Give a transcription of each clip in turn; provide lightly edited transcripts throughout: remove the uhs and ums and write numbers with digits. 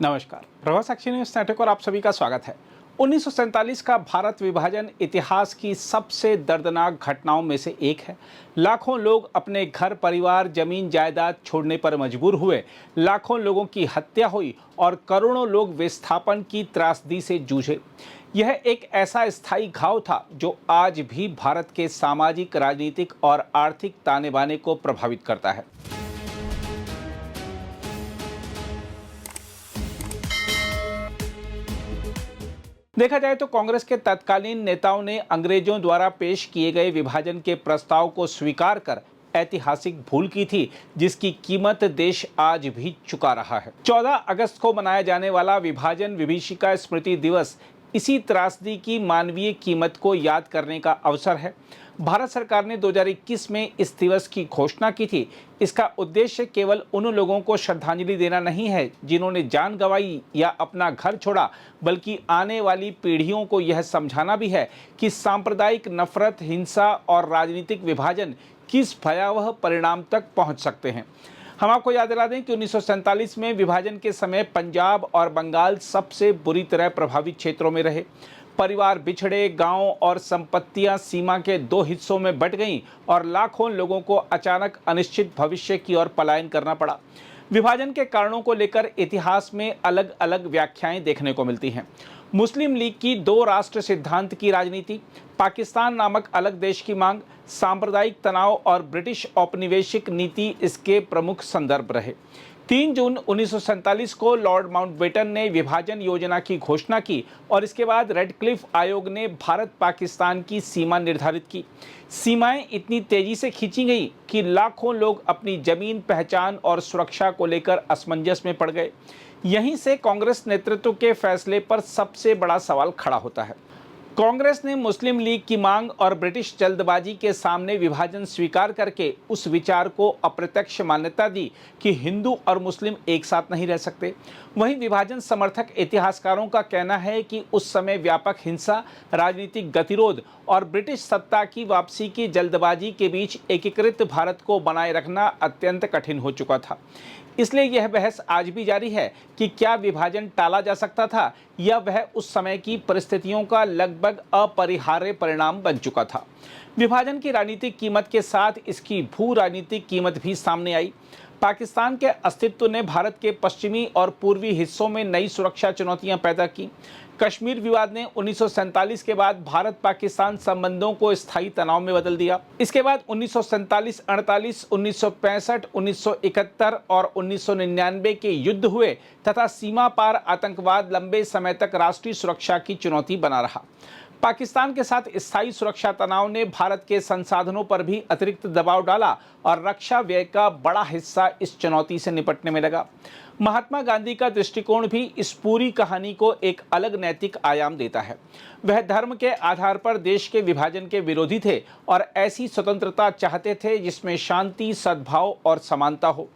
नमस्कार, प्रभात साक्षी news network और आप सभी का स्वागत है। 1947 का भारत विभाजन इतिहास की सबसे दर्दनाक घटनाओं में से एक है। लाखों लोग अपने घर परिवार जमीन जायदाद छोड़ने पर मजबूर हुए, लाखों लोगों की हत्या हुई और करोड़ों लोग विस्थापन की त्रासदी से जूझे। यह एक ऐसा स्थायी घाव था जो आज भी भारत के सामाजिक, राजनीतिक और आर्थिक ताने बाने को प्रभावित करता है। देखा जाए तो कांग्रेस के तत्कालीन नेताओं ने अंग्रेजों द्वारा पेश किए गए विभाजन के प्रस्ताव को स्वीकार कर ऐतिहासिक भूल की थी, जिसकी कीमत देश आज भी चुका रहा है। 14 अगस्त को मनाया जाने वाला विभाजन विभीषिका स्मृति दिवस इसी त्रासदी की मानवीय कीमत को याद करने का अवसर है। भारत सरकार ने 2021 में इस दिवस की घोषणा की थी। इसका उद्देश्य केवल उन लोगों को श्रद्धांजलि देना नहीं है जिन्होंने जान गंवाई या अपना घर छोड़ा, बल्कि आने वाली पीढ़ियों को यह समझाना भी है कि सांप्रदायिक नफरत, हिंसा और राजनीतिक विभाजन किस भयावह परिणाम तक पहुंच सकते हैं। हम आपको याद दिला दें कि 1947 में विभाजन के समय पंजाब और बंगाल सबसे बुरी तरह प्रभावित क्षेत्रों में रहे। परिवार बिछड़े, गांव और संपत्तियां सीमा के दो हिस्सों में बंट गईं और लाखों लोगों को अचानक अनिश्चित भविष्य की ओर पलायन करना पड़ा। विभाजन के कारणों को लेकर इतिहास में अलग अलग व्याख्याएं देखने को मिलती हैं। मुस्लिम लीग की दो राष्ट्र सिद्धांत की राजनीति, पाकिस्तान नामक अलग देश की मांग, सांप्रदायिक तनाव और ब्रिटिश औपनिवेशिक नीति इसके प्रमुख संदर्भ रहे। 3 जून 1947 को लॉर्ड माउंटबेटन ने विभाजन योजना की घोषणा की और इसके बाद रेडक्लिफ आयोग ने भारत पाकिस्तान की सीमा निर्धारित की। सीमाएं इतनी तेजी से खींची गई कि लाखों लोग अपनी जमीन, पहचान और सुरक्षा को लेकर असमंजस में पड़ गए। यहीं से कांग्रेस नेतृत्व के फैसले पर सबसे बड़ा सवाल खड़ा होता है। कांग्रेस ने मुस्लिम लीग की मांग और ब्रिटिश जल्दबाजी के सामने विभाजन स्वीकार करके उस विचार को अप्रत्यक्ष मान्यता दी कि हिंदू और मुस्लिम एक साथ नहीं रह सकते। वहीं विभाजन समर्थक इतिहासकारों का कहना है कि उस समय व्यापक हिंसा, राजनीतिक गतिरोध और ब्रिटिश सत्ता की वापसी की जल्दबाजी के बीच एकीकृत भारत को बनाए रखना अत्यंत कठिन हो चुका था। इसलिए यह बहस आज भी जारी है कि क्या विभाजन टाला जा सकता था या वह उस समय की परिस्थितियों का लगभग अपरिहार्य परिणाम बन चुका था। विभाजन की राजनीतिक कीमत के साथ इसकी भू राजनीतिक कीमत भी सामने आई। पाकिस्तान के अस्तित्व ने भारत के पश्चिमी और पूर्वी हिस्सों में नई सुरक्षा चुनौतियां पैदा की। कश्मीर विवाद ने 1947 के बाद भारत पाकिस्तान संबंधों को स्थायी तनाव में बदल दिया। इसके बाद 1947, 48, 1965, 1971 और 1999 के युद्ध हुए तथा सीमा पार आतंकवाद लंबे समय तक राष्ट्रीय सुरक्षा की चुनौती बना रहा। पाकिस्तान के साथ स्थायी सुरक्षा तनाव ने भारत के संसाधनों पर भी अतिरिक्त दबाव डाला और रक्षा व्यय का बड़ा हिस्सा इस चुनौती से निपटने में लगा। महात्मा गांधी का दृष्टिकोण भी इस पूरी कहानी को एक अलग नैतिक आयाम देता है। वह धर्म के आधार पर देश के विभाजन के विरोधी थे और ऐसी स्वतंत्रता चाहते थे जिसमें शांति, सद्भाव और समानता हो।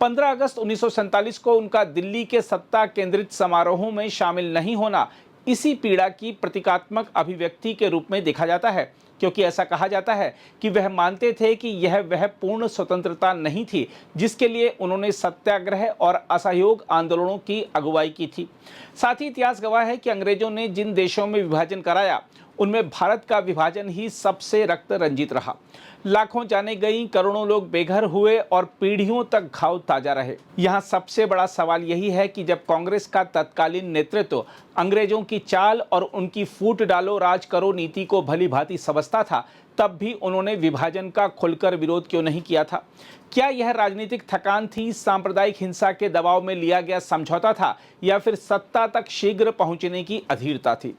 15 अगस्त 1947 को उनका दिल्ली के सत्ता केंद्रित समारोहों में शामिल नहीं होना इसी पीड़ा की प्रतीकात्मक अभिव्यक्ति के रूप में देखा जाता है, क्योंकि ऐसा कहा जाता है कि वह मानते थे कि यह वह पूर्ण स्वतंत्रता नहीं थी जिसके लिए उन्होंने सत्याग्रह और असहयोग आंदोलनों की अगुवाई की थी। साथ ही इतिहास गवाह है कि अंग्रेजों ने जिन देशों में विभाजन कराया उनमें भारत का विभाजन ही सबसे रक्त रंजित रहा। लाखों जाने गई, करोड़ों लोग बेघर हुए और पीढ़ियों तक घाव ताजा रहे। यहाँ सबसे बड़ा सवाल यही है कि जब कांग्रेस का तत्कालीन नेतृत्व अंग्रेजों की चाल और उनकी फूट डालो राज करो नीति को भली भांति समझता था, तब भी उन्होंने विभाजन का खुलकर विरोध क्यों नहीं किया था? क्या यह राजनीतिक थकान थी, सांप्रदायिक हिंसा के दबाव में लिया गया समझौता था, या फिर सत्ता तक शीघ्र पहुंचने की अधीरता थी?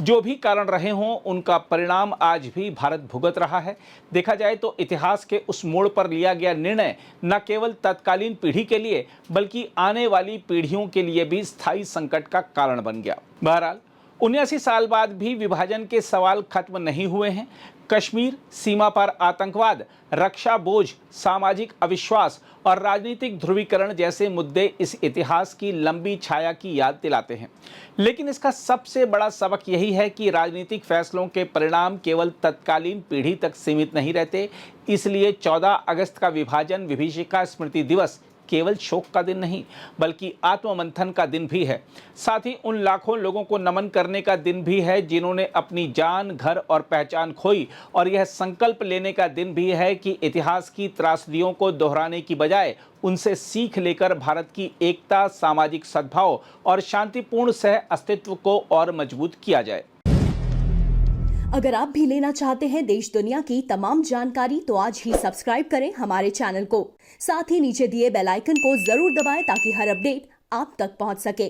जो भी कारण रहे हों, उनका परिणाम आज भी भारत भुगत रहा है। देखा जाए तो इतिहास के उस मोड़ पर लिया गया निर्णय न केवल तत्कालीन पीढ़ी के लिए बल्कि आने वाली पीढ़ियों के लिए भी स्थायी संकट का कारण बन गया। बहरहाल 79 साल बाद भी विभाजन के सवाल खत्म नहीं हुए हैं। कश्मीर, सीमा पर आतंकवाद, रक्षा बोझ, सामाजिक अविश्वास और राजनीतिक ध्रुवीकरण जैसे मुद्दे इस इतिहास की लंबी छाया की याद दिलाते हैं। लेकिन इसका सबसे बड़ा सबक यही है कि राजनीतिक फैसलों के परिणाम केवल तत्कालीन पीढ़ी तक सीमित नहीं रहते। इसलिए 14 अगस्त का विभाजन विभीषिका स्मृति दिवस केवल शोक का दिन नहीं बल्कि आत्ममंथन का दिन भी है। साथ ही उन लाखों लोगों को नमन करने का दिन भी है जिन्होंने अपनी जान, घर और पहचान खोई, और यह संकल्प लेने का दिन भी है कि इतिहास की त्रासदियों को दोहराने की बजाय उनसे सीख लेकर भारत की एकता, सामाजिक सद्भाव और शांतिपूर्ण सह अस्तित्व को और मजबूत किया जाए। अगर आप भी लेना चाहते हैं देश दुनिया की तमाम जानकारी तो आज ही सब्सक्राइब करें हमारे चैनल को। साथ ही नीचे दिए बेल आइकन को जरूर दबाएं ताकि हर अपडेट आप तक पहुंच सके।